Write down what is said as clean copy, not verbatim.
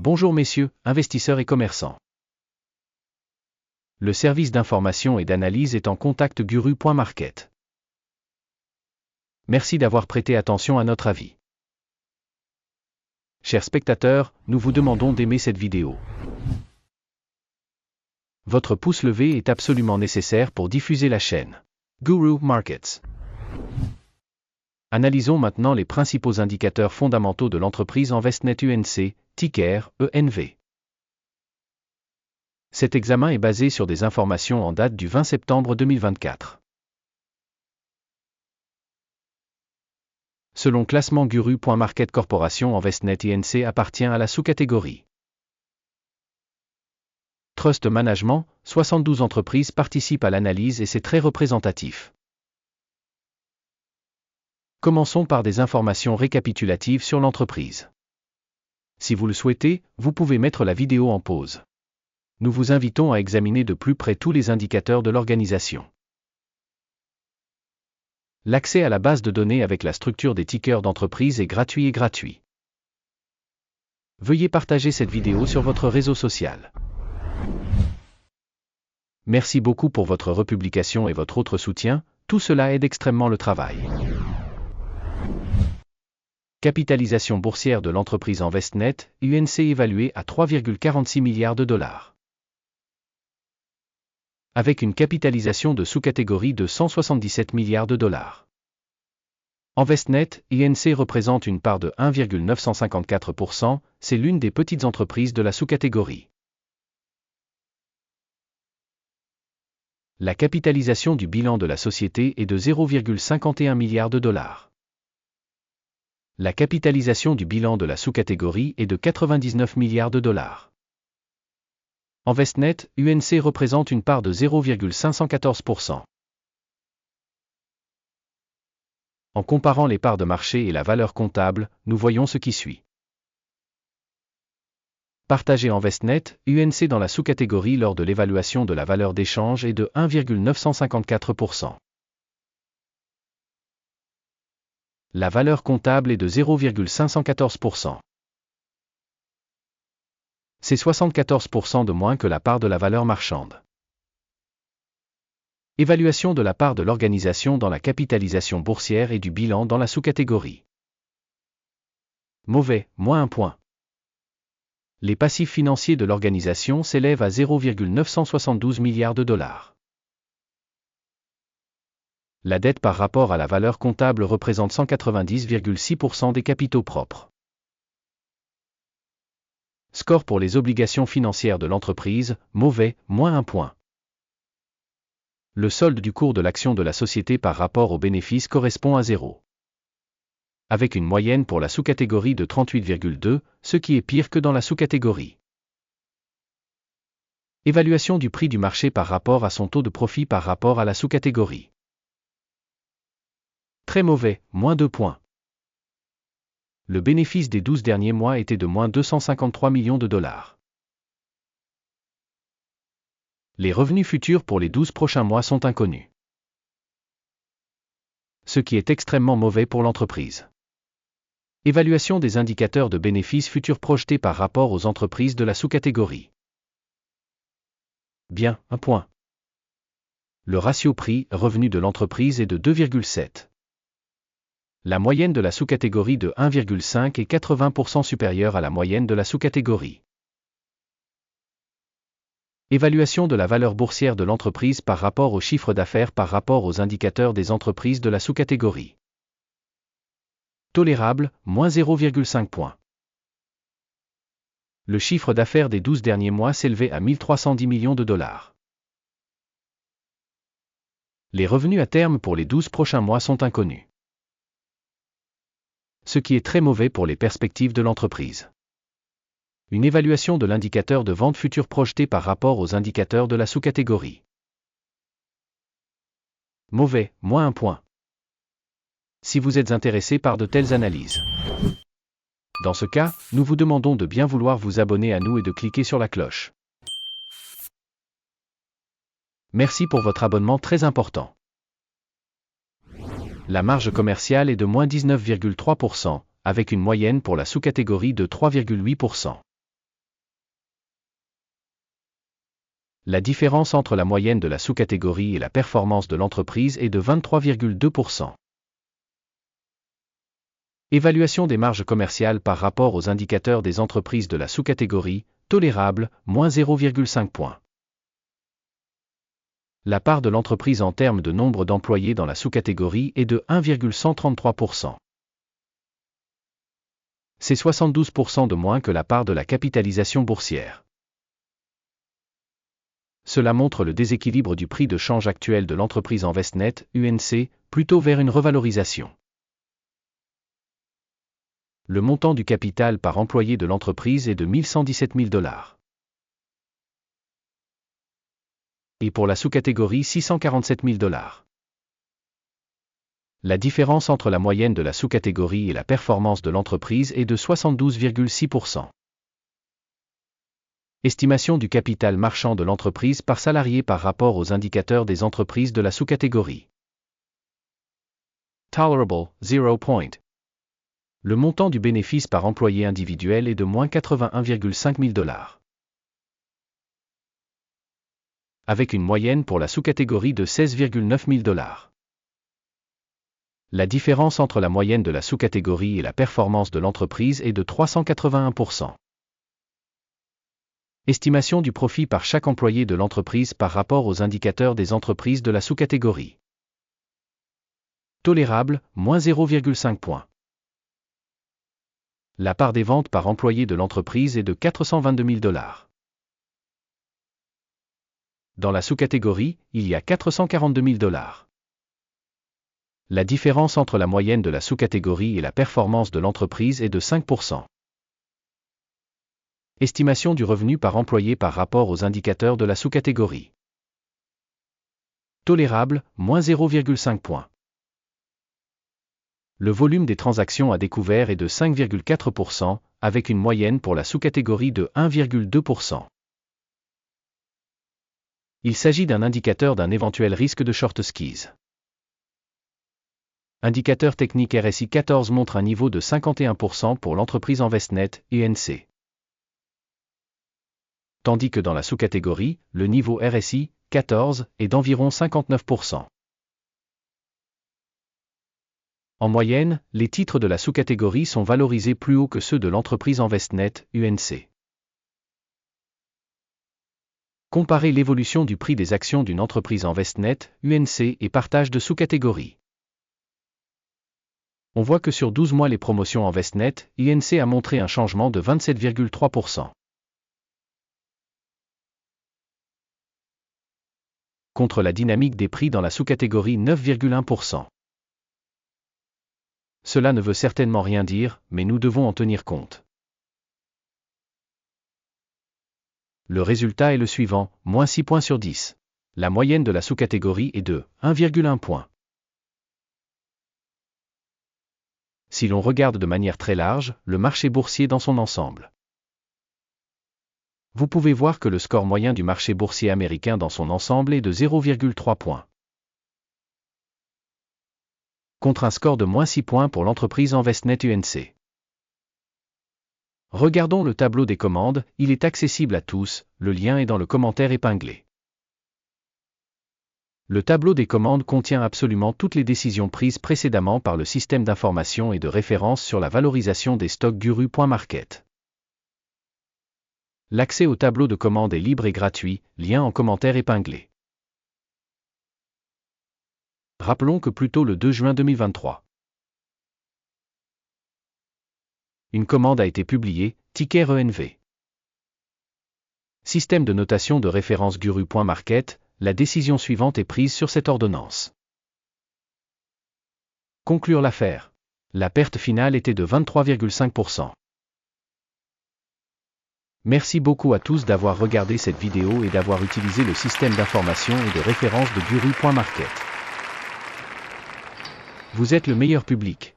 Bonjour messieurs, investisseurs et commerçants. Le service d'information et d'analyse est en contact Guru.market. Merci d'avoir prêté attention à notre avis. Chers spectateurs, nous vous demandons d'aimer cette vidéo. Votre pouce levé est absolument nécessaire pour diffuser la chaîne Guru Markets. Analysons maintenant les principaux indicateurs fondamentaux de l'entreprise Envestnet UNC, ticker ENV. Cet examen est basé sur des informations en date du 20 septembre 2024. Selon classement Guru.market Corporation, Envestnet INC appartient à la sous-catégorie Trust Management. 72 entreprises participent à l'analyse et c'est très représentatif. Commençons par des informations récapitulatives sur l'entreprise. Si vous le souhaitez, vous pouvez mettre la vidéo en pause. Nous vous invitons à examiner de plus près tous les indicateurs de l'organisation. L'accès à la base de données avec la structure des tickers d'entreprise est gratuit. Veuillez partager cette vidéo sur votre réseau social. Merci beaucoup pour votre republication et votre autre soutien, tout cela aide extrêmement le travail. Capitalisation boursière de l'entreprise Envestnet, UNC évaluée à 3,46 milliards de dollars. Avec une capitalisation de sous-catégorie de 177 milliards de dollars. Envestnet, INC représente une part de 1,954%, c'est l'une des petites entreprises de la sous-catégorie. La capitalisation du bilan de la société est de 0,51 milliard de dollars. La capitalisation du bilan de la sous-catégorie est de 99 milliards de dollars. Envestnet, UNC représente une part de 0,514%. En comparant les parts de marché et la valeur comptable, nous voyons ce qui suit. Partagé Envestnet, UNC dans la sous-catégorie lors de l'évaluation de la valeur d'échange est de 1,954%. La valeur comptable est de 0,514%. C'est 74% de moins que la part de la valeur marchande. Évaluation de la part de l'organisation dans la capitalisation boursière et du bilan dans la sous-catégorie. Mauvais, moins 1 point. Les passifs financiers de l'organisation s'élèvent à 0,972 milliards de dollars. La dette par rapport à la valeur comptable représente 190,6% des capitaux propres. Score pour les obligations financières de l'entreprise, mauvais, moins 1 point. Le solde du cours de l'action de la société par rapport aux bénéfices correspond à 0. Avec une moyenne pour la sous-catégorie de 38,2, ce qui est pire que dans la sous-catégorie. Évaluation du prix du marché par rapport à son taux de profit par rapport à la sous-catégorie. Très mauvais, moins 2 points. Le bénéfice des 12 derniers mois était de moins 253 millions de dollars. Les revenus futurs pour les 12 prochains mois sont inconnus. Ce qui est extrêmement mauvais pour l'entreprise. Évaluation des indicateurs de bénéfices futurs projetés par rapport aux entreprises de la sous-catégorie. Bien, 1 point. Le ratio prix-revenu de l'entreprise est de 2,7. La moyenne de la sous-catégorie de 1,5 est 80% supérieure à la moyenne de la sous-catégorie. Évaluation de la valeur boursière de l'entreprise par rapport au chiffre d'affaires par rapport aux indicateurs des entreprises de la sous-catégorie. Tolérable, moins 0,5 points. Le chiffre d'affaires des 12 derniers mois s'élevait à 1310 millions de dollars. Les revenus à terme pour les 12 prochains mois sont inconnus. Ce qui est très mauvais pour les perspectives de l'entreprise. Une évaluation de l'indicateur de vente future projeté par rapport aux indicateurs de la sous-catégorie. Mauvais, moins 1 point. Si vous êtes intéressé par de telles analyses. Dans ce cas, nous vous demandons de bien vouloir vous abonner à nous et de cliquer sur la cloche. Merci pour votre abonnement très important. La marge commerciale est de moins 19,3%, avec une moyenne pour la sous-catégorie de 3,8%. La différence entre la moyenne de la sous-catégorie et la performance de l'entreprise est de 23,2%. Évaluation des marges commerciales par rapport aux indicateurs des entreprises de la sous-catégorie, tolérable, moins 0,5 points. La part de l'entreprise en termes de nombre d'employés dans la sous-catégorie est de 1,133%. C'est 72% de moins que la part de la capitalisation boursière. Cela montre le déséquilibre du prix de change actuel de l'entreprise Envestnet, UNC, plutôt vers une revalorisation. Le montant du capital par employé de l'entreprise est de 1 117 000 $. Et pour la sous-catégorie 647 000 $. La différence entre la moyenne de la sous-catégorie et la performance de l'entreprise est de 72,6%. Estimation du capital marchand de l'entreprise par salarié par rapport aux indicateurs des entreprises de la sous-catégorie. Tolerable, 0 point. Le montant du bénéfice par employé individuel est de moins 81,5 000 $. Avec une moyenne pour la sous-catégorie de 16,9 000 $. La différence entre la moyenne de la sous-catégorie et la performance de l'entreprise est de 381%. Estimation du profit par chaque employé de l'entreprise par rapport aux indicateurs des entreprises de la sous-catégorie. Tolérable, moins 0,5 points. La part des ventes par employé de l'entreprise est de 422 000 $. Dans la sous-catégorie, il y a 442 000 $. La différence entre la moyenne de la sous-catégorie et la performance de l'entreprise est de 5%. Estimation du revenu par employé par rapport aux indicateurs de la sous-catégorie. Tolérable, moins 0,5 points. Le volume des transactions à découvert est de 5,4%, avec une moyenne pour la sous-catégorie de 1,2%. Il s'agit d'un indicateur d'un éventuel risque de short squeeze. Indicateur technique RSI 14 montre un niveau de 51% pour l'entreprise Envestnet, UNC. Tandis que dans la sous-catégorie, le niveau RSI, 14, est d'environ 59%. En moyenne, les titres de la sous-catégorie sont valorisés plus haut que ceux de l'entreprise Envestnet, UNC. Comparez l'évolution du prix des actions d'une entreprise Envestnet, UNC et partage de sous-catégories. On voit que sur 12 mois les promotions Envestnet, UNC a montré un changement de 27,3%. Contre la dynamique des prix dans la sous-catégorie 9,1%. Cela ne veut certainement rien dire, mais nous devons en tenir compte. Le résultat est le suivant, moins 6 points sur 10. La moyenne de la sous-catégorie est de 1,1 point. Si l'on regarde de manière très large, le marché boursier dans son ensemble. Vous pouvez voir que le score moyen du marché boursier américain dans son ensemble est de 0,3 points. Contre un score de moins 6 points pour l'entreprise Envestnet UNC. Regardons le tableau des commandes, il est accessible à tous, le lien est dans le commentaire épinglé. Le tableau des commandes contient absolument toutes les décisions prises précédemment par le système d'information et de référence sur la valorisation des stocks Guru.market. L'accès au tableau de commande est libre et gratuit, lien en commentaire épinglé. Rappelons que plus tôt le 2 juin 2023. Une commande a été publiée, ticker ENV. Système de notation de référence Guru.market, la décision suivante est prise sur cette ordonnance. Conclure l'affaire. La perte finale était de 23,5%. Merci beaucoup à tous d'avoir regardé cette vidéo et d'avoir utilisé le système d'information et de référence de Guru.market. Vous êtes le meilleur public.